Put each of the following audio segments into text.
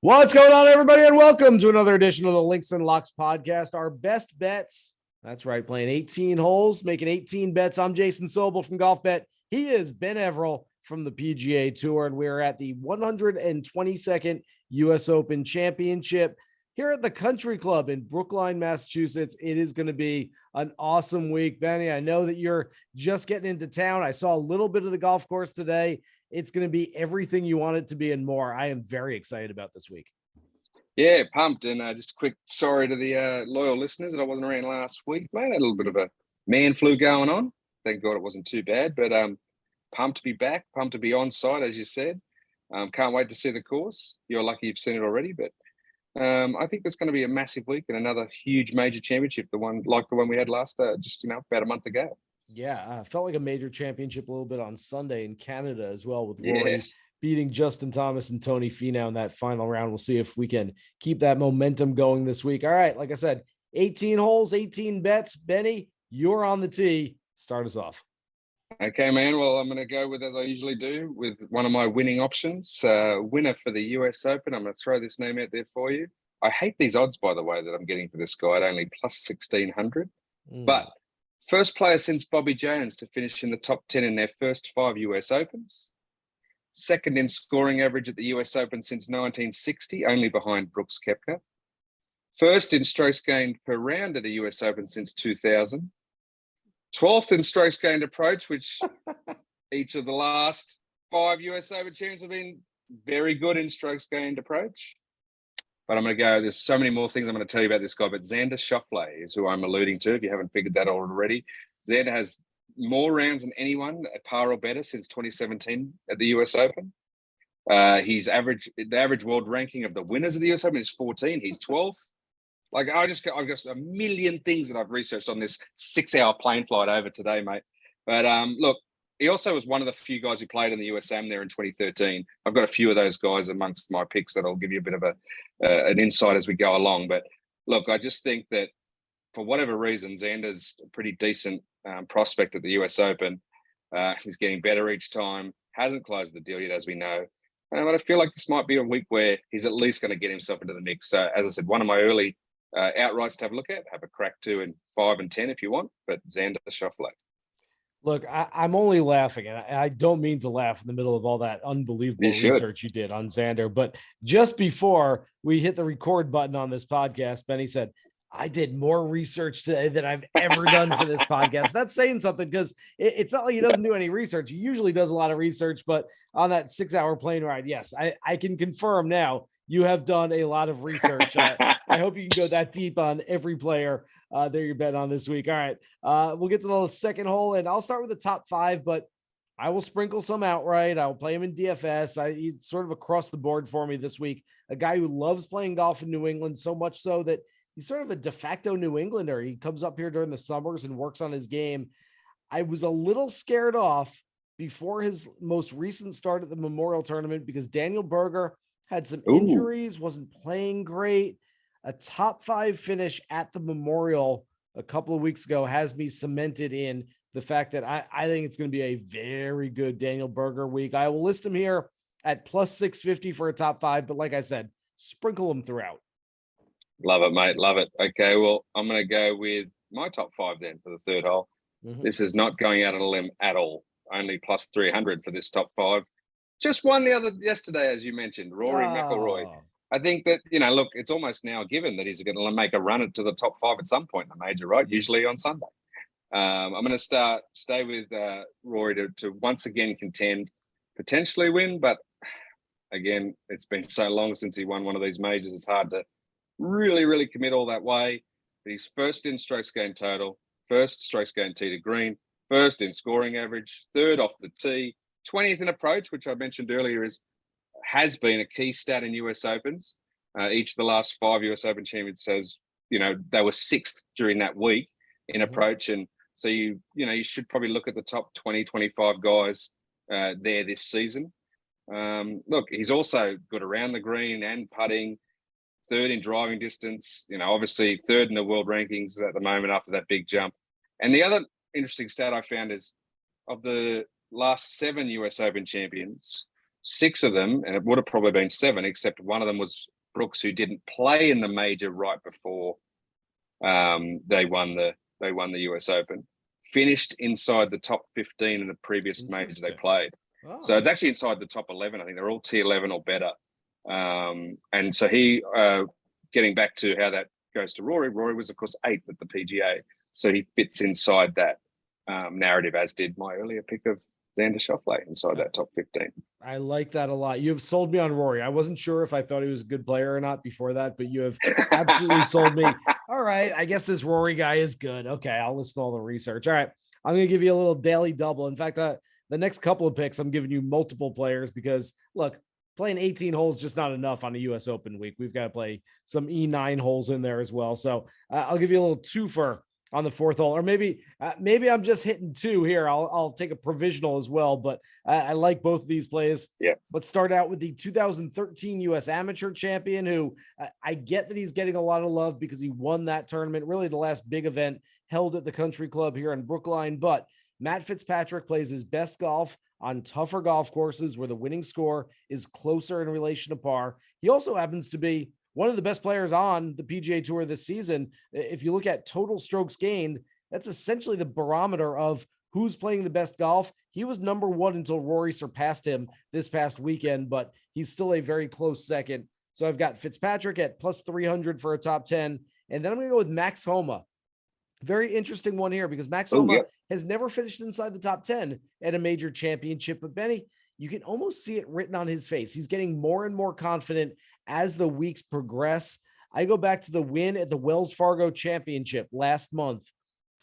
What's going on, everybody, and welcome to another edition of the Links and Locks podcast. Our best bets. That's right, playing 18 holes, making 18 bets. I'm Jason Sobel from GolfBet. He is Ben Everill from the PGA Tour, and we're at the 122nd U.S. Open Championship here at the Country Club in Brookline, Massachusetts. It is going to be an awesome week. Benny, I know that you're just getting into town. I saw a little bit of the golf course today. It's going to be everything you want it to be and more. I am very excited about this week. Yeah, pumped. And just a quick sorry to the loyal listeners that I wasn't around last week, mate. I had a little bit of a man flu going on. Thank God it wasn't too bad. But pumped to be back, pumped to be on site, as you said. Can't wait to see the course. You're lucky you've seen it already. But I think it's going to be a massive week and another huge major championship, the one we had last, about a month ago. Yeah, felt like a major championship a little bit on Sunday in Canada as well, with Rory beating Justin Thomas and Tony Finau in that final round. We'll see if we can keep that momentum going this week. All right, like I said, 18 holes, 18 bets. Benny, you're on the tee. Start us off. Okay, man. Well, I'm going to go with, as I usually do, with one of my winning options. Winner for the US Open. I'm going to throw this name out there for you. I hate these odds, by the way, that I'm getting for this guy at only plus 1,600. But first player since Bobby Jones to finish in the top 10 in their first 5 US Opens. Second in scoring average at the US Open since 1960, only behind Brooks Koepka. First in strokes gained per round at the US Open since 2000. 12th in strokes gained approach, which each of the last 5 US Open champions have been very good in strokes gained approach. But I'm going to go, there's so many more things I'm going to tell you about this guy, but Xander Schauffele is who I'm alluding to, if you haven't figured that out already. Xander has more rounds than anyone at par or better since 2017 at the US Open. The average world ranking of the winners of the US Open is 14. He's 12th. Like, I've got a million things that I've researched on this 6-hour plane flight over today, mate. But look, he also was one of the few guys who played in the USAM there in 2013. I've got a few of those guys amongst my picks that'll give you a bit of an insight as we go along. But look, I just think that for whatever reason, Xander's a pretty decent prospect at the US Open. He's getting better each time. Hasn't closed the deal yet, as we know. But I feel like this might be a week where he's at least going to get himself into the mix. So, as I said, one of my early outrights to have a look at. Have a crack to in 5 and 10 if you want. But Xander Schauffele. Look, I'm only laughing, and I don't mean to laugh in the middle of all that unbelievable research you did on Xander. But just before we hit the record button on this podcast, Benny said, I did more research today than I've ever done for this podcast. That's saying something, because it's not like he doesn't do any research. He usually does a lot of research, but on that 6-hour plane ride, yes, I can confirm now you have done a lot of research. I hope you can go that deep on every player there you're betting on this week. All right. We'll get to the second hole, and I'll start with the top 5, but I will sprinkle some outright. I will play him in DFS. He's sort of across the board for me this week. A guy who loves playing golf in New England, so much so that he's sort of a de facto New Englander. He comes up here during the summers and works on his game. I was a little scared off before his most recent start at the Memorial Tournament because Daniel Berger had some injuries, wasn't playing great. A top 5 finish at the Memorial a couple of weeks ago has me cemented in the fact that I think it's going to be a very good Daniel Berger week. I will list him here at plus 650 for a top 5, but like I said, sprinkle him throughout. Love it, mate. Love it. Okay, well, I'm going to go with my top 5 then for the third hole. This is not going out on a limb at all. Only plus 300 for this top 5. Just won yesterday, as you mentioned, Rory McIlroy. I think that, look, it's almost now given that he's going to make a run to the top 5 at some point in the major, right? Usually on Sunday. I'm going to stay with Rory to once again contend, potentially win. But again, it's been so long since he won one of these majors. It's hard to really, really commit all that way. But he's first in strokes gained total, first strokes gained tee to green, first in scoring average, third off the tee, 20th in approach, which I mentioned earlier has been a key stat in US Opens. Each of the last 5 US Open champions says, they were 6th during that week in approach. And so, you should probably look at the top 20, 25 guys there this season. Look, he's also good around the green and putting, 3rd in driving distance, obviously 3rd in the world rankings at the moment after that big jump. And the other interesting stat I found is of the last 7 US Open champions, 6 of them, and it would have probably been 7, except one of them was Brooks, who didn't play in the major right before they won the US Open, finished inside the top 15 in the previous major they played. Oh. So it's actually inside the top 11. I think they're all T11 or better. And so he, getting back to how that goes to Rory was, of course, 8th at the PGA. So he fits inside that narrative, as did my earlier pick of Xander Schauffele inside that top 15. I like that a lot. You've sold me on Rory. I wasn't sure if I thought he was a good player or not before that, but you have absolutely sold me. All right, I guess this Rory guy is good. Okay, I'll listen to all the research. All right, I'm going to give you a little daily double. In fact, the next couple of picks, I'm giving you multiple players because, look, playing 18 holes just not enough on a U.S. Open week. We've got to play some E9 holes in there as well. So I'll give you a little twofer on the 4th hole, or maybe I'm just hitting 2 here. I'll take a provisional as well, but I like both of these plays. Yeah. Let's start out with the 2013 U.S. Amateur champion, who I get that he's getting a lot of love because he won that tournament, really the last big event held at the Country Club here in Brookline. But Matt Fitzpatrick plays his best golf on tougher golf courses where the winning score is closer in relation to par. He also happens to be one of the best players on the PGA Tour this season. If you look at total strokes gained, that's essentially the barometer of who's playing the best golf. He was number 1 until Rory surpassed him this past weekend, but he's still a very close second. So I've got Fitzpatrick at plus 300 for a top 10. And then I'm going to go with Max Homa. Very interesting one here because Max Homa has never finished inside the top 10 at a major championship. But Benny, you can almost see it written on his face. He's getting more and more confident as the weeks progress. I go back to the win at the Wells Fargo Championship last month.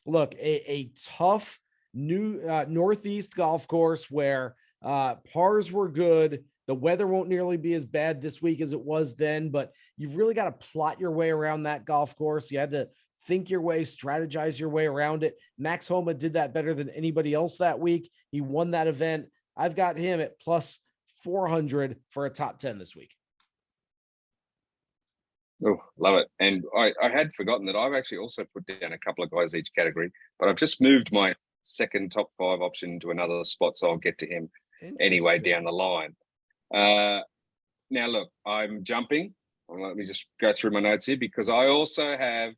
Look, a tough new Northeast golf course where pars were good. The weather won't nearly be as bad this week as it was then, but you've really got to plot your way around that golf course. You had to think your way, strategize your way around it. Max Homa did that better than anybody else that week. He won that event. I've got him at plus 400 for a top 10 this week. Oh, love it. And I had forgotten that I've actually also put down a couple of guys each category, but I've just moved my second top 5 option to another spot, so I'll get to him anyway down the line. Now, look, I'm jumping. Let me just go through my notes here because I also have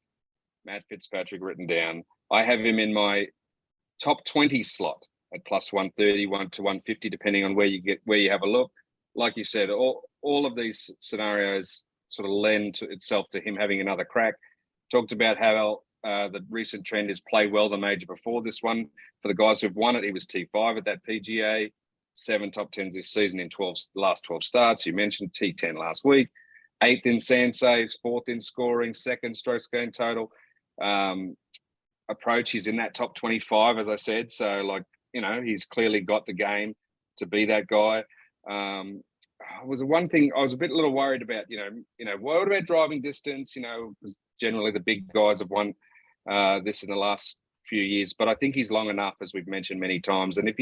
Matt Fitzpatrick written down. I have him in my top 20 slot at plus 130, 1 to 150, depending on where you have a look. Like you said, all of these scenarios sort of lend to itself to him having another crack. Talked about how the recent trend is play well the major before this one. For the guys who've won it, he was T5 at that PGA, 7 top 10s this season in last 12 starts. You mentioned T10 last week, 8th in sand saves, 4th in scoring, 2nd strokes gained total. Approach, he's in that top 25, as I said. So, like, you know, he's clearly got the game to be that guy. Was one thing I was a little worried about, you know, what about driving distance? You know, because generally the big guys have won this in the last few years, but I think he's long enough, as we've mentioned many times. And if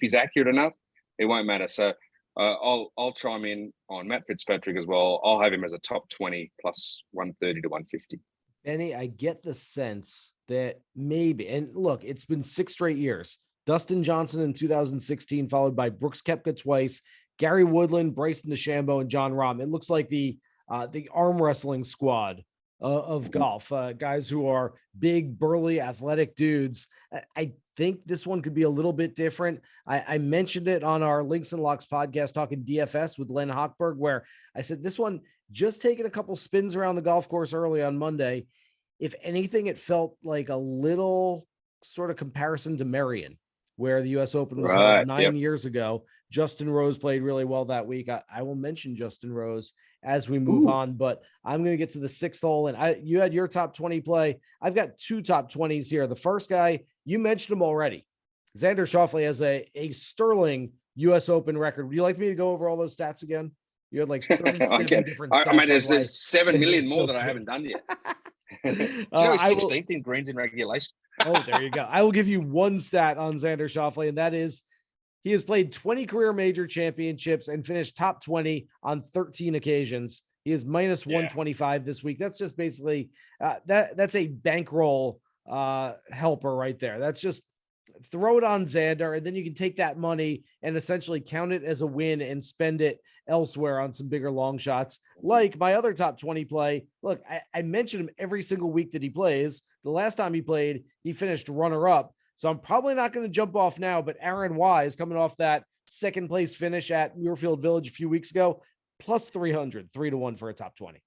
he's accurate enough, it won't matter. So I'll chime in on Matt Fitzpatrick as well. I'll have him as a top 20 plus 130 to 150. Benny, I get the sense that maybe, and look, it's been 6 straight years. Dustin Johnson in 2016, followed by Brooks Koepka twice, Gary Woodland, Bryson DeChambeau, and Jon Rahm. It looks like the arm wrestling squad of golf, guys who are big, burly, athletic dudes. I think this one could be a little bit different. I mentioned it on our Links and Locks podcast, talking DFS with Len Hochberg, where I said this one just taking a couple spins around the golf course early on Monday. If anything, it felt like a little sort of comparison to Marion, where the U.S. Open was held 9 years ago. Justin Rose played really well that week. I will mention Justin Rose as we move on, but I'm going to get to the 6th hole. And you had your top 20 play. I've got 2 top 20s here. The first guy, you mentioned him already. Xander Schauffele has a sterling U.S. Open record. Would you like me to go over all those stats again? You had like 37 different stats. I mean, there's 7 million more that I haven't done yet. You know, 16th in greens in regulation. Oh, there you go. I will give you one stat on Xander Schauffele, and that is he has played 20 career major championships and finished top 20 on 13 occasions. He is minus 125 this week. That's just basically that's a bankroll helper right there. That's just throw it on Xander, and then you can take that money and essentially count it as a win and spend it elsewhere on some bigger long shots, like my other top 20 play. Look, I mention him every single week that he plays. The last time he played, he finished runner-up. So I'm probably not going to jump off now, but Aaron Wise coming off that second place finish at Muirfield Village a few weeks ago, plus 300, 3-1 for a top 20.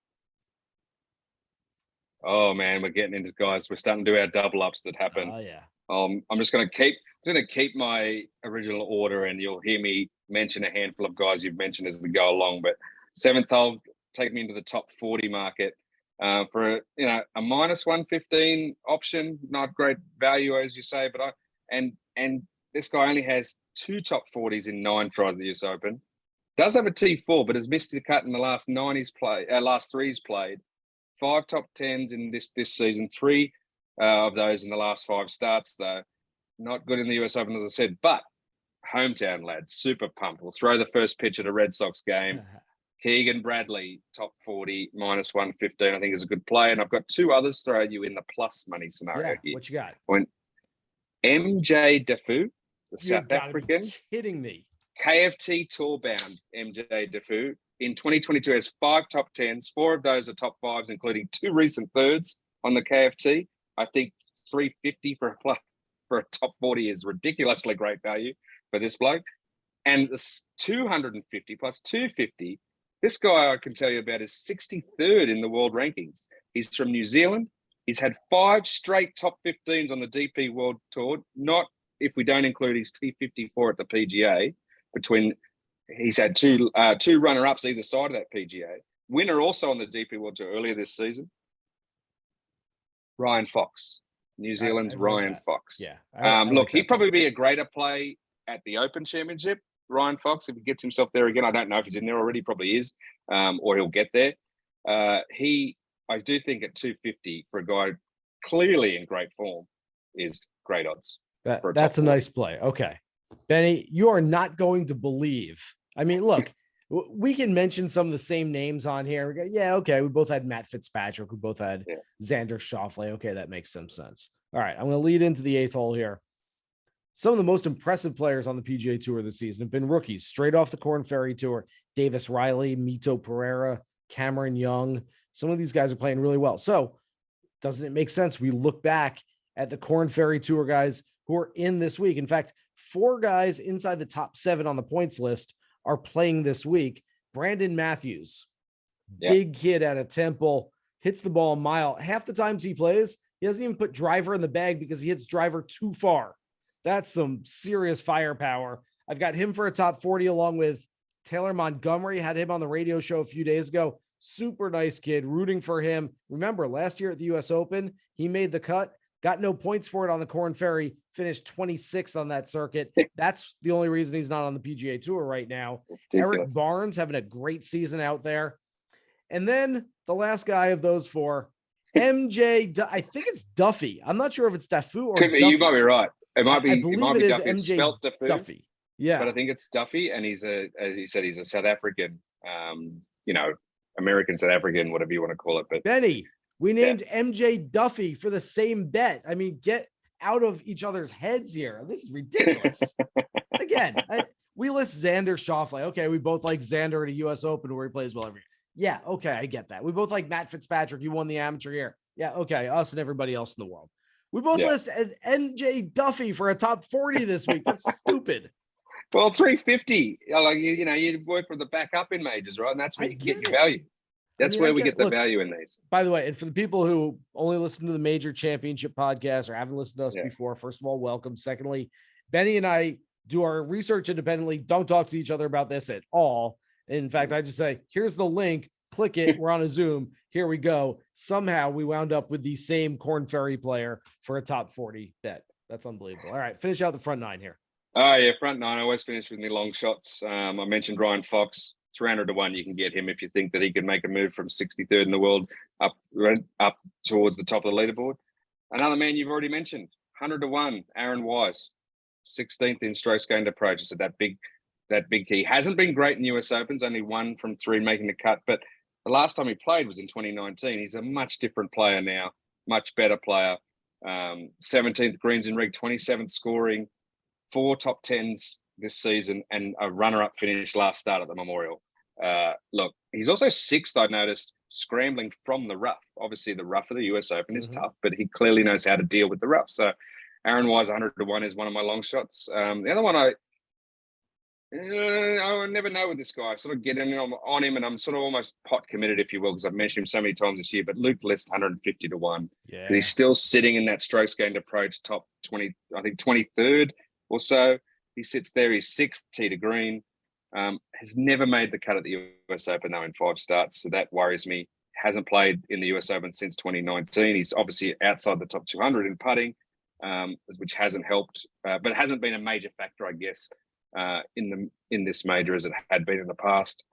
Oh man, we're getting into guys. We're starting to do our double ups that happen. Oh yeah. I'm just going to keep my original order, and you'll hear me mention a handful of guys you've mentioned as we go along. But seventh hole, take me into the top 40 market for a minus 115 option. Not great value, as you say, but and this guy only has 2 top 40s in 9 tries at the US Open. Does have a T4, but has missed the cut in the last 3 he's played. 5 top 10s in this season, 3 of those in the last 5 starts, though. Not good in the US Open, as I said, but hometown lads, super pumped. We'll throw the first pitch at a Red Sox game. Keegan Bradley, top 40, minus 115, I think is a good play. And I've got 2 others throw you in the plus money scenario here. What you got? MJ Daffue, the South African. Be kidding me. KFT Tour bound MJ Daffue. In 2022 has 5 top 10s. 4 of those are top 5s, including 2 recent thirds on the KFT. I think 350 for a top 40 is ridiculously great value for this bloke. And this 250 plus 250, this guy I can tell you about is 63rd in the world rankings. He's from New Zealand. He's had 5 straight top 15s on the DP World Tour, not if we don't include his T54 at the PGA. He's had 2 runner-ups either side of that PGA. Winner also on the DP World Tour earlier this season. Ryan Fox, New Zealand's Ryan Fox. Yeah. Look, he'd probably be a greater play at the Open Championship. Ryan Fox, if he gets himself there again, I don't know if he's in there already, probably is, or he'll get there. I do think at 250 for a guy clearly in great form is great odds. That's a nice play. Okay. Benny, you are not going to believe. I mean, look, we can mention some of the same names on here. We go, yeah, okay. We both had Matt Fitzpatrick. We both had Xander Schauffele. Okay, that makes some sense. All right, I'm going to lead into the 8th hole here. Some of the most impressive players on the PGA Tour this season have been rookies straight off the Korn Ferry Tour. Davis Riley, Mito Pereira, Cameron Young. Some of these guys are playing really well. So doesn't it make sense? We look back at the Korn Ferry Tour guys who are in this week. In fact, 4 guys inside the top 7 on the points list are playing this week. Brandon Matthews, big kid out of Temple, hits the ball a mile. Half the times he plays, he doesn't even put driver in the bag because he hits driver too far. That's some serious firepower. I've got him for a top 40 along with Taylor Montgomery. Had him on the radio show a few days ago. Super nice kid, rooting for him. Remember, last year at the US Open, he made the cut, got no points for it on the Korn Ferry, finished 26th on that circuit. That's the only reason he's not on the PGA Tour right now. Erik Barnes having a great season out there. And then the last guy of those 4, MJ, I think it's Duffy. I'm not sure if it's Daffue or Duffy. You might be right. It might be. I believe it is Duffy. MJ it's spelled Duffy. Yeah, but I think it's Duffy, and he's as you said, he's a South African. American South African, whatever you want to call it. But Benny, we named MJ Duffy for the same bet. I mean, get out of each other's heads here. This is ridiculous. Again, we list Xander Schauffele. Okay, we both like Xander at a US Open where he plays well every year. Yeah, okay, I get that. We both like Matt Fitzpatrick. He won the amateur year. Yeah, okay, us and everybody else in the world. We both list an MJ Duffy for a top 40 this week. That's stupid. Well, 350. You work for the backup in majors, right? And that's where you get your value. That's where we get the value in these. By the way, and for the people who only listen to the Major Championship podcast or haven't listened to us before, first of all, welcome. Secondly, Benny and I do our research independently. Don't talk to each other about this at all. In fact, I just say, here's the link. Click it. We're on a Zoom. Here we go. Somehow we wound up with the same Korn Ferry player for a top 40 bet. That's unbelievable. All right, finish out the front 9 here. Oh, yeah, front 9. I always finish with my long shots. I mentioned Ryan Fox. 300-1, you can get him if you think that he can make a move from 63rd in the world up towards the top of the leaderboard. Another man you've already mentioned, 100-1, Aaron Wise, 16th in strokes gained approach. So that big key. Hasn't been great in US Opens, only 1 from 3 making the cut. But the last time he played was in 2019. He's a much different player now, much better player. 17th greens in rig, 27th scoring, 4 top 10s this season, and a runner-up finish last start at the Memorial. Look, he's also sixth, I noticed, scrambling from the rough. Obviously, the rough of the US Open is tough, but he clearly knows how to deal with the rough. So Aaron Wise 100-1 is one of my long shots. The other one I never know with this guy. I sort of get in on him, and I'm sort of almost pot committed, if you will, because I've mentioned him so many times this year. But Luke List 150-1. Yeah, because he's still sitting in that strokes gained approach top 20, I think 23rd or so. He sits there. He's sixth tee to green. Has never made the cut at the US Open though in 5 starts, so that worries me. Hasn't played in the US Open since 2019. He's obviously outside the top 200 in putting, which hasn't helped, but hasn't been a major factor, I guess, in this major as it had been in the past.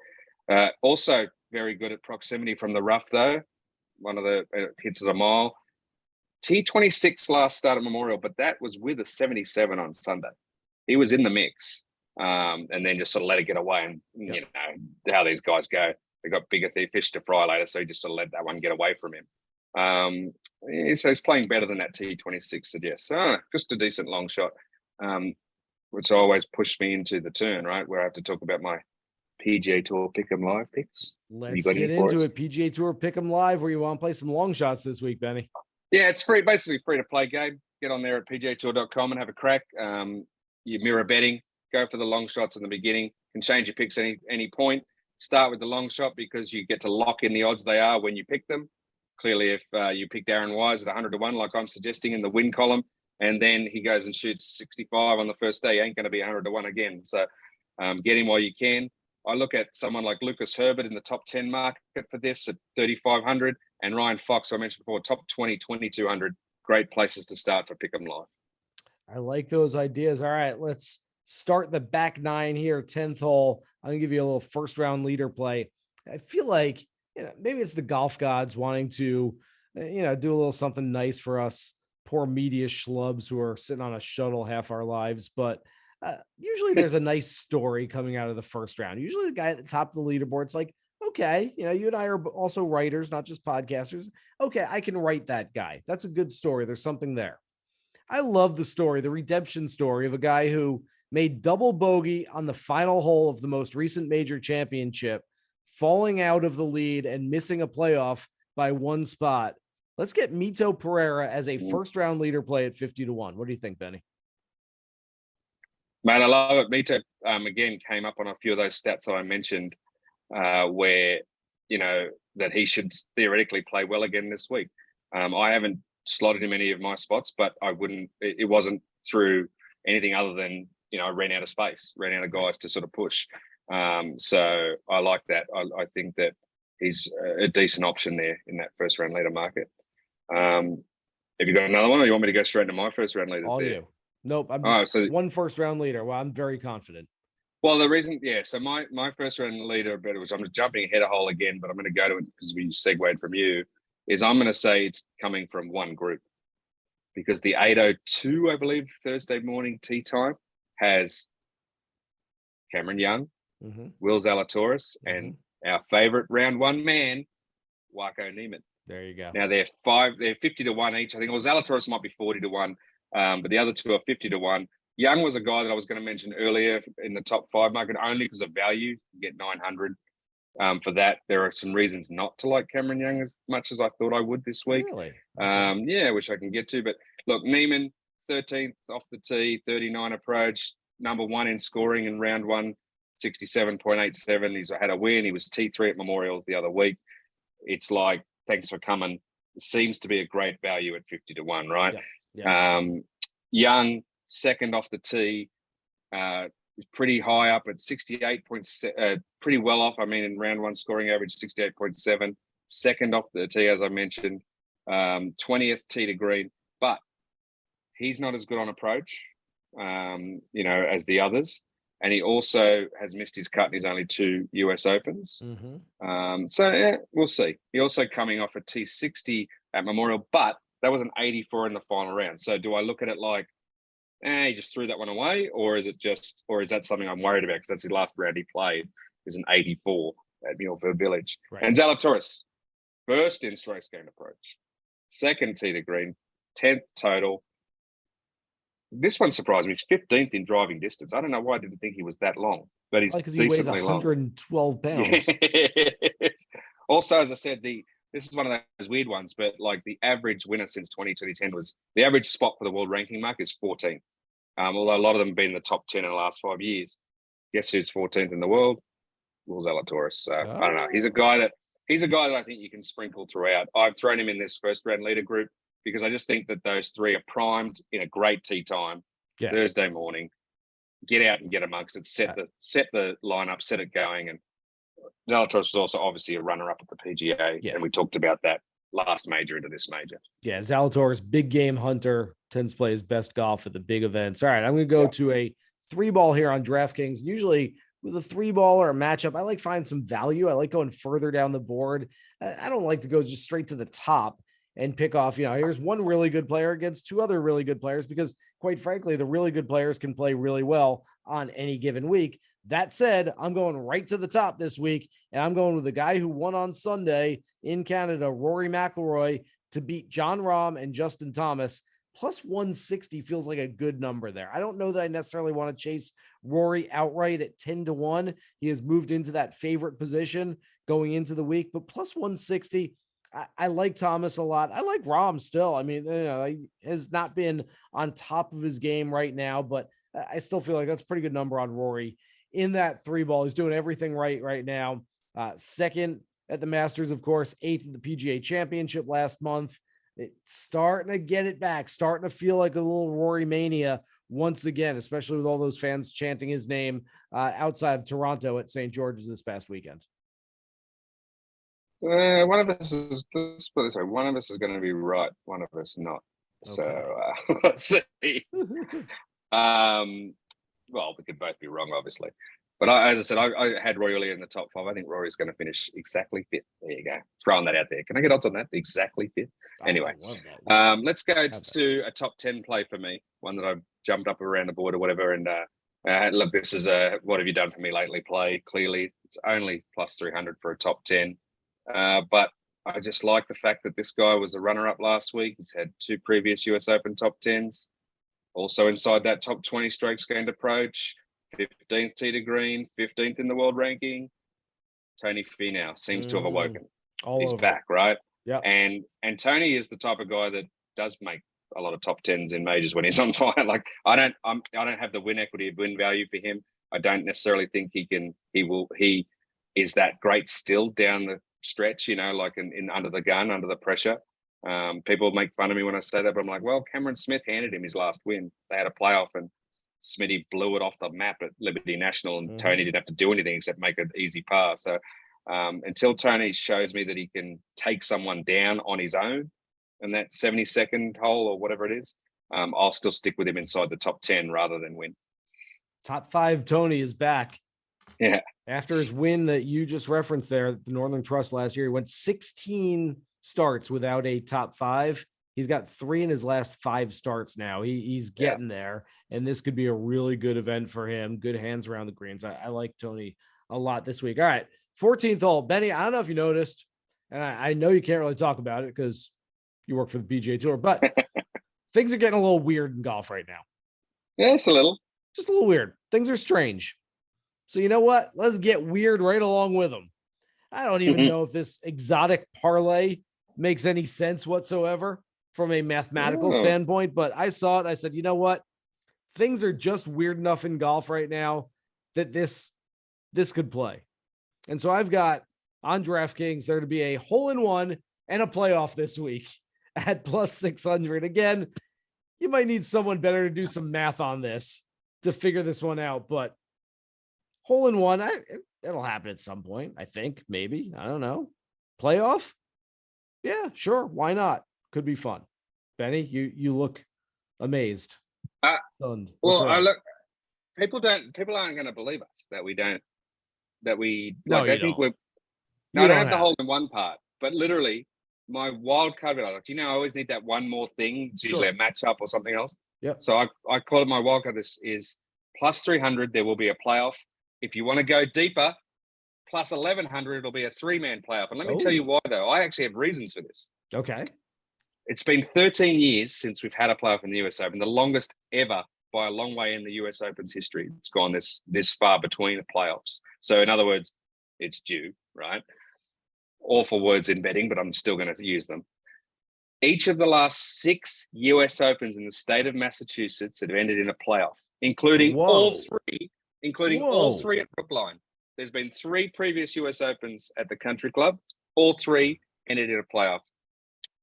Also very good at proximity from the rough though. One of the hits is a mile. T26 last start at Memorial, but that was with a 77 on Sunday. He was in the mix, and then just sort of let it get away. And you know how these guys go. They got bigger fish to fry later, so he just sort of let that one get away from him. So he's playing better than that T26 suggests. So just a decent long shot, which always pushed me into the turn, right, where I have to talk about my PGA Tour Pick'em Live picks. Let's get into it. PGA Tour Pick'em Live, where you want to play some long shots this week, Benny. Yeah, it's free, basically free to play game. Get on there at pgatour.com and have a crack. You mirror betting, go for the long shots in the beginning. Can change your picks any point. Start with the long shot because you get to lock in the odds they are when you pick them. Clearly, if you pick Aaron Wise at 100-1, like I'm suggesting in the win column, and then he goes and shoots 65 on the first day, ain't going to be 100-1 again. So get him while you can. I look at someone like Lucas Herbert in the top 10 market for this at 3,500, and Ryan Fox, who I mentioned before, top 20, 2,200. Great places to start for Pick'em Live. I like those ideas. All right, let's start the back 9 here, 10th hole. I'm going to give you a little first round leader play. I feel like, maybe it's the golf gods wanting to, do a little something nice for us poor media schlubs who are sitting on a shuttle half our lives. But usually there's a nice story coming out of the first round. Usually the guy at the top of the leaderboard's like, okay, you and I are also writers, not just podcasters. Okay, I can write that guy. That's a good story. There's something there. I love the story, the redemption story of a guy who made double bogey on the final hole of the most recent major championship, falling out of the lead and missing a playoff by 1 spot. Let's get Mito Pereira as a first round leader play at 50-1. What do you think, Benny? Man, I love it. Mito, again, came up on a few of those stats I mentioned where, that he should theoretically play well again this week. I haven't slotted him any of my spots, but it wasn't through anything other than, I ran out of space, ran out of guys to sort of push. So I like that. I think that he's a decent option there in that first round leader market. Have you got another one, or you want me to go straight into my first round leaders? All there? you. Nope. I'm just one first round leader. Well, I'm very confident. Well, the reason, so my first round leader, which I'm jumping ahead a hole again, but I'm going to go to it because we segued from you, is I'm going to say it's coming from one group, because the 8:02, I believe, Thursday morning tee time has Cameron Young, Will Zalatoris, and our favorite round 1 man, Joaquín Niemann. There you go. Now they're 50-1 each. I think Zalatoris might be 40-1, but the other two are 50-1. Young was a guy that I was going to mention earlier in the top 5 market only because of value. You get 900 for that. There are some reasons not to like Cameron Young as much as I thought I would this week. Really? Which I can get to. But look, Niemann, 13th off the tee, 39 approach, number 1 in scoring in round 1, 67.87. He's had a win. He was T3 at Memorial the other week. It's like, thanks for coming. It seems to be a great value at 50-1, right? Yeah. Young, second off the tee, pretty high up at 68 points, pretty well off. I mean, in round 1 scoring average, 68.7. Second off the tee, as I mentioned, 20th tee to green, but he's not as good on approach, as the others. And he also has missed his cut in his only 2 US Opens. We'll see. He also coming off a T60 at Memorial, but that was an 84 in the final round. So do I look at it like, he just threw that one away, or is that something I'm worried about because that's his last round he played is an 84 at Milford Village. Right. And Zalatoris, first in strokes gained approach, second tee to green, 10th total. This one surprised me. He's 15th in driving distance. I don't know why I didn't think he was that long, but he's because he weighs decently 112 pounds. Yes. Also, as I said, this is one of those weird ones, but like the average winner since 2010 was the average spot for the world ranking mark is 14th. Although a lot of them have been in the top 10 in the last 5 years. Guess who's 14th in the world? Will Zalatoris. So I don't know. He's a guy that I think you can sprinkle throughout. I've thrown him in this first round leader group because I just think that those three are primed in a great tee time Thursday morning. Get out and get amongst it. Set the lineup, set it going. And Zalatoris was also obviously a runner-up at the PGA, and we talked about that last major into this major. Yeah, Zalatoris, big game hunter, tends to play his best golf at the big events. All right, I'm going to go to a 3-ball here on DraftKings. Usually with a 3-ball or a matchup, I like finding some value. I like going further down the board. I don't like to go just straight to the top and pick off, here's one really good player against two other really good players, because quite frankly, the really good players can play really well on any given week. That said, I'm going right to the top this week, and I'm going with the guy who won on Sunday in Canada, Rory McIlroy, to beat Jon Rahm and Justin Thomas. Plus 160 feels like a good number there. I don't know that I necessarily want to chase Rory outright at 10-1. He has moved into that favorite position going into the week, but plus 160, I like Thomas a lot. I like Rahm still. I mean, he has not been on top of his game right now, but I still feel like that's a pretty good number on Rory in that 3-ball. He's doing everything right now. Second at the Masters, of course, 8th at the PGA Championship last month. It's starting to get it back, starting to feel like a little Rory mania once again, especially with all those fans chanting his name outside of Toronto at St. George's this past weekend. One of us is, let's put it this way, one of us is going to be right, one of us not. Okay. So let's see. Well, we could both be wrong, obviously. But as I said, I had Rory in the top 5. I think Rory's going to finish exactly 5th. There you go. Throwing that out there. Can I get odds on that? Exactly 5th. Anyway, let's go to a top 10 play for me, one that I've jumped up around the board or whatever. And look, this is a what have you done for me lately play. Clearly, it's only plus 300 for a top 10. But I just like the fact that this guy was a runner-up last week. He's had 2 previous US Open top 10s. Also inside that top 20 strokes gained approach, 15th tee to green, 15th in the world ranking. Tony Finau seems to have awoken. He's back, right? Yeah. And Tony is the type of guy that does make a lot of top 10s in majors when he's on fire. Like I don't have the win equity of win value for him. I don't necessarily think he is that great still down the stretch, like in under the gun, under the pressure. People make fun of me when I say that, but I'm like, well, Cameron Smith handed him his last win. They had a playoff and Smitty blew it off the map at Liberty National, and Tony didn't have to do anything except make an easy par. So until Tony shows me that he can take someone down on his own in that 72nd hole or whatever it is, I'll still stick with him inside the top 10 rather than win. Top 5 Tony is back. Yeah. After his win that you just referenced there, the Northern Trust last year, he went 16 starts without a top 5. He's got 3 in his last 5 starts now. He's getting there, and this could be a really good event for him. Good hands around the greens. I like Tony a lot this week. All right, 14th hole. Benny, I don't know if you noticed, and I know you can't really talk about it because you work for the PGA Tour, but things are getting a little weird in golf right now. Yeah, it's a little. Just a little weird. Things are strange. So you know what? Let's get weird right along with them. I don't even know if this exotic parlay makes any sense whatsoever from a mathematical standpoint, but I saw it. I said, you know what? Things are just weird enough in golf right now that this could play. And so I've got on DraftKings there to be a hole-in-one and a playoff this week at plus 600. Again, you might need someone better to do some math on this to figure this one out, but hole-in-one, it'll happen at some point, I think, maybe. I don't know. Playoff? Yeah, sure. Why not? Could be fun. Benny, you look amazed. Stunned. Well, I look. People aren't going to believe us that we don't. That we. No, like, I think we're. No, I don't have the hole in one part, but literally, my wild card. Like, I always need that one more thing. It's usually a matchup or something else. Yep. So I call it my wild card. This is plus 300. There will be a playoff. If you want to go deeper, plus 1100, it'll be a 3-man playoff. And let me tell you why, though. I actually have reasons for this. Okay. It's been 13 years since we've had a playoff in the US Open, the longest ever by a long way in the US Open's history. It's gone this far between the playoffs. So in other words, it's due, right? Awful words in betting, but I'm still going to use them. Each of the last 6 US Opens in the state of Massachusetts have ended in a playoff, including all three at Brookline. There's been 3 previous US Opens at the Country Club. All 3 ended in a playoff.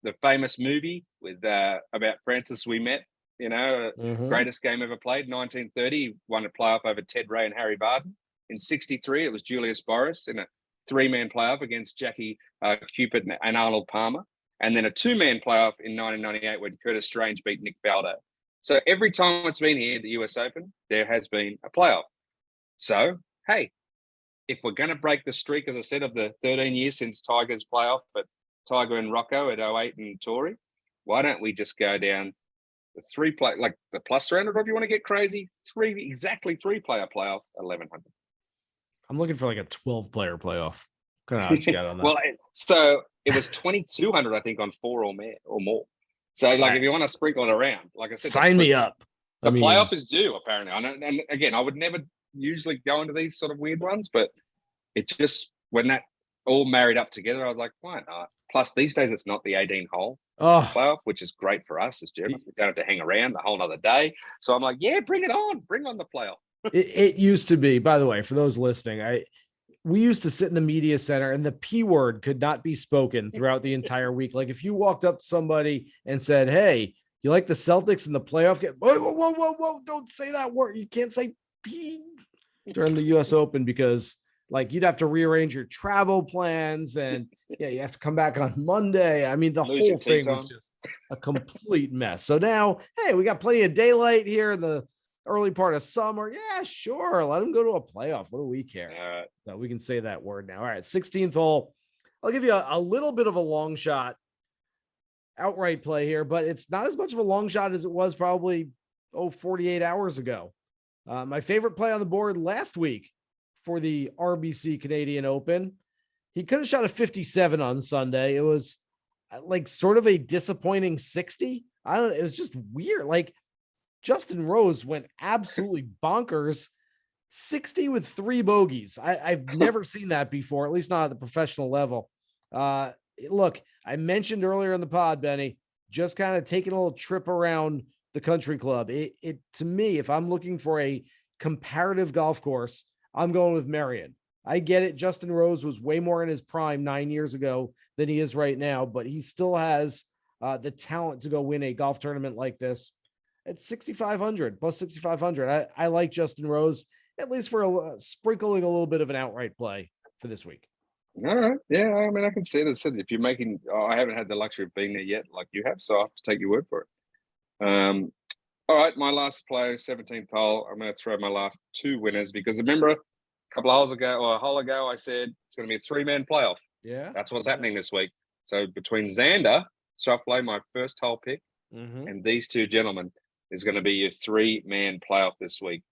The famous movie with about Francis We Met, greatest game ever played, 1930, won a playoff over Ted Ray and Harry Barden. In 63, it was Julius Boris in a 3-man playoff against Jackie Cupid and Arnold Palmer. And then a 2-man playoff in 1998 when Curtis Strange beat Nick Faldo. So every time it's been here at the US Open, there has been a playoff. So, hey, if we're going to break the streak, as I said, of the 13 years since Tiger's playoff, but Tiger and Rocco at 08 and Torrey, why don't we just go down the 3-play, like the plus 300, or if you want to get crazy, 3-player playoff, 1,100. I'm looking for like a 12-player playoff. Kind of odds you got on that. Well, so it was 2,200, I think, on 4 or more. So, like, if you want to sprinkle it around, like I said, sign me up. The playoff is due, apparently. And again, I would never usually go into these sort of weird ones, but it just, when that all married up together, I was like, why not? Plus, these days, it's not the 18-hole playoff, which is great for us as Germans. We don't have to hang around the whole other day. So I'm like, yeah, bring it on. Bring on the playoff. It used to be, by the way, for those listening, we used to sit in the media center and the P word could not be spoken throughout the entire week. Like if you walked up to somebody and said, hey, you like the Celtics in the playoff game? Whoa, don't say that word. You can't say P during the US Open because like you'd have to rearrange your travel plans and you have to come back on Monday. I mean, the whole thing was just a complete mess. So now, hey, we got plenty of daylight here in the early part of summer. Yeah, sure. Let them go to a playoff. What do we care? So we can say that word now. All right. 16th hole. I'll give you a little bit of a long shot outright play here, but it's not as much of a long shot as it was probably 48 hours ago. My favorite play on the board last week for the RBC Canadian Open. He could have shot a 57 on Sunday. It was like sort of a disappointing 60. I don't know. It was just weird. Like Justin Rose went absolutely bonkers, 60 with 3 bogeys. I've never seen that before, at least not at the professional level. Look, I mentioned earlier in the pod, Benny, just kind of taking a little trip around the country club. It to me, if I'm looking for a comparative golf course, I'm going with Marion. I get it. Justin Rose was way more in his prime 9 years ago than he is right now, but he still has the talent to go win a golf tournament like this. At 6,500 plus 6,500. I like Justin Rose, at least for sprinkling a little bit of an outright play for this week. All right. Yeah. I mean, I can see it. As I said, if you're making, I haven't had the luxury of being there yet, like you have, so I have to take your word for it. All right. My last play, 17th hole. I'm going to throw my last 2 winners because remember a couple of holes ago or a hole ago, I said it's going to be a 3-man playoff. Yeah. That's what's happening this week. So between Xander Schauffele, my first hole pick, and these 2 gentlemen, is going to be your 3-man playoff this week.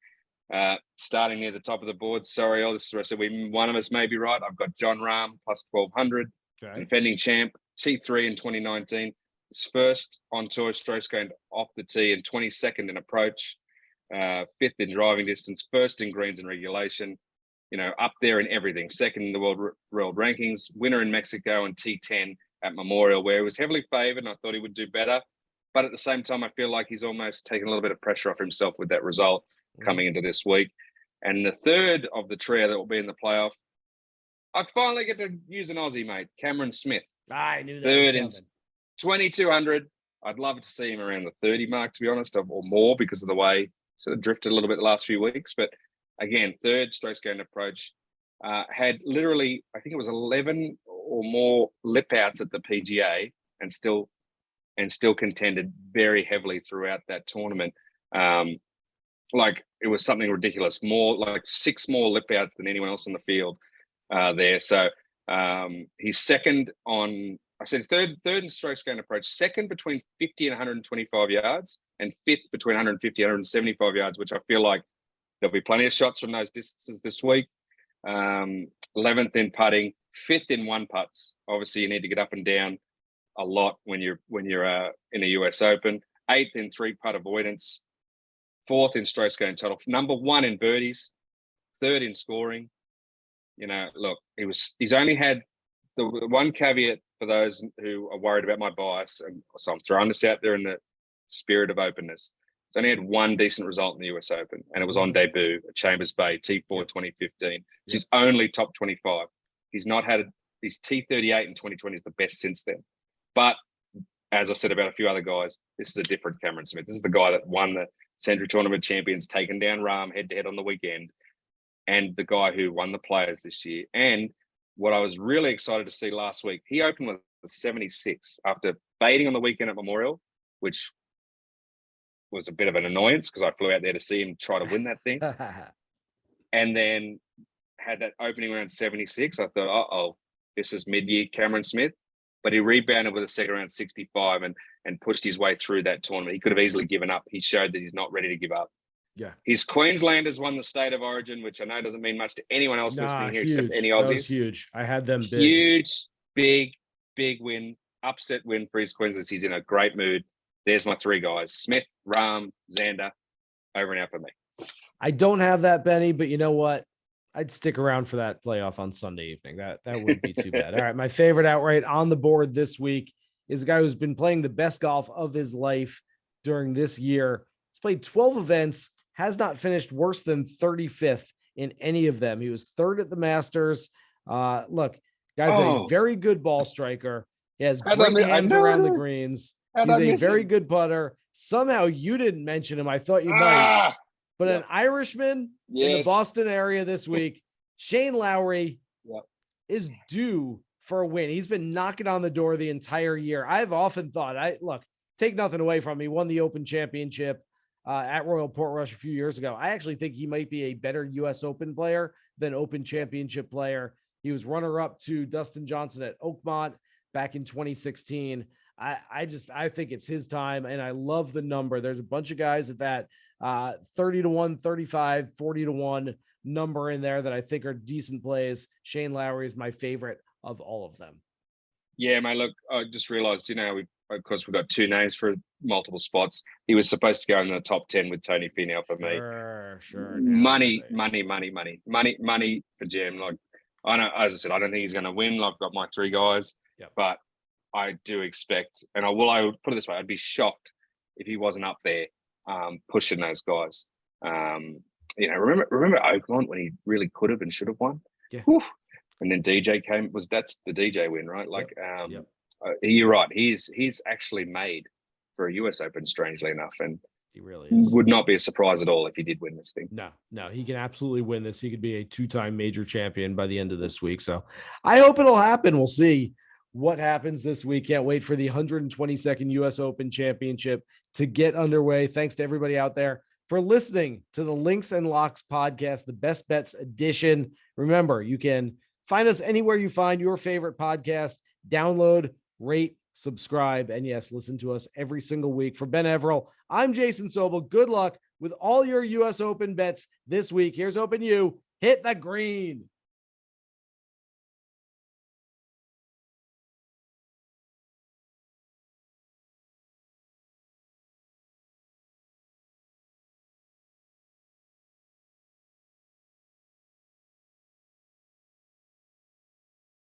Starting near the top of the board. Sorry, this is where I said one of us may be right. I've got John Rahm plus 1,200, defending champ, T3 in 2019. His first on tour strokes going off the tee and 22nd in approach, 5th in driving distance, 1st in greens and regulation. Up there in everything. 2nd in the world rankings, winner in Mexico and T10 at Memorial, where he was heavily favored, and I thought he would do better. But at the same time, I feel like he's almost taken a little bit of pressure off himself with that result coming into this week. And the third of the trio that will be in the playoff, I finally get to use an Aussie, mate, Cameron Smith. I knew that. Third in 2,200. I'd love to see him around the 30 mark, to be honest, or more because of the way he sort of drifted a little bit the last few weeks. But again, third strokes gained approach. Had literally, I think it was 11 or more lip outs at the PGA and still contended very heavily throughout that tournament. Like it was something ridiculous, more like 6 more lip outs than anyone else in the field there. So he's second on, I said third in strokes gained approach, second between 50 and 125 yards, and 5th between 150 and 175 yards, which I feel like there'll be plenty of shots from those distances this week. 11th in putting, 5th in 1 putts. Obviously, you need to get up and down a lot when you're in the US Open. 8th in 3-putt avoidance, 4th in strokes gained total, number 1 in birdies, 3rd in scoring. You know, look, he's only had the one caveat for those who are worried about my bias, and so I'm throwing this out there in the spirit of openness. He's only had one decent result in the US Open, and it was on debut at Chambers Bay, T4 2015. It's his only top 25. He's not had his T38 in 2020 is the best since then. But as I said about a few other guys, this is a different Cameron Smith. This is the guy that won the Century Tournament Champions, taken down Rahm head-to-head on the weekend, and the guy who won the Players this year. And what I was really excited to see last week, he opened with a 76 after fading on the weekend at Memorial, which was a bit of an annoyance because I flew out there to see him try to win that thing. And then had that opening round 76. I thought, this is mid-year Cameron Smith. But he rebounded with a second round 65 and pushed his way through that tournament. He could have easily given up. He showed that he's not ready to give up. Yeah. His Queenslanders won the State of Origin, which I know doesn't mean much to anyone else listening here except any Aussies. That was huge. I had them big. Huge, big win. Upset win for his Queenslanders. He's in a great mood. There's my 3 guys. Smith, Rahm, Xander. Over and out for me. I don't have that, Benny, but you know what? I'd stick around for that playoff on Sunday evening. That wouldn't be too bad. All right. My favorite outright on the board this week is a guy who's been playing the best golf of his life during this year. He's played 12 events, has not finished worse than 35th in any of them. He was 3rd at the Masters. Look, guy's a very good ball striker. He has great hands around the greens. He's a very good putter. Somehow you didn't mention him. I thought you might. But an Irishman in the Boston area this week, Shane Lowry, is due for a win. He's been knocking on the door the entire year. I've often thought, take nothing away from him. He won the Open Championship at Royal Portrush a few years ago. I actually think he might be a better U.S. Open player than Open Championship player. He was runner-up to Dustin Johnson at Oakmont back in 2016. I think it's his time, and I love the number. There's a bunch of guys at that 30-1, 35, 40-1 number in there that I think are decent plays. Shane Lowry is my favorite of all of them. Yeah, mate, look, I just realized, we've got 2 names for multiple spots. He was supposed to go in the top 10 with Tony Finau for me. Sure. Money for Jim. Like, I know, as I said, I don't think he's going to win. I've got my 3 guys, but I do expect, and I would put it this way, I'd be shocked if he wasn't up there pushing those guys. Remember Oakmont when he really could have and should have won? Yeah. Whew. And then DJ that's the DJ win, right? Like, you're right. He's actually made for a US Open, strangely enough. And he really is. Would not be a surprise at all if he did win this thing. No, he can absolutely win this. He could be a 2-time major champion by the end of this week. So I hope it'll happen. We'll see what happens this week. Can't wait for the 122nd US Open Championship to get underway. Thanks to everybody out there for listening to the Links and Locks podcast, the Best Bets edition. Remember, you can find us anywhere you find your favorite podcast. Download, rate, subscribe, and yes, listen to us every single week. For Ben Everill, I'm Jason Sobel. Good luck with all your US Open bets this week. Here's hoping you hit the green.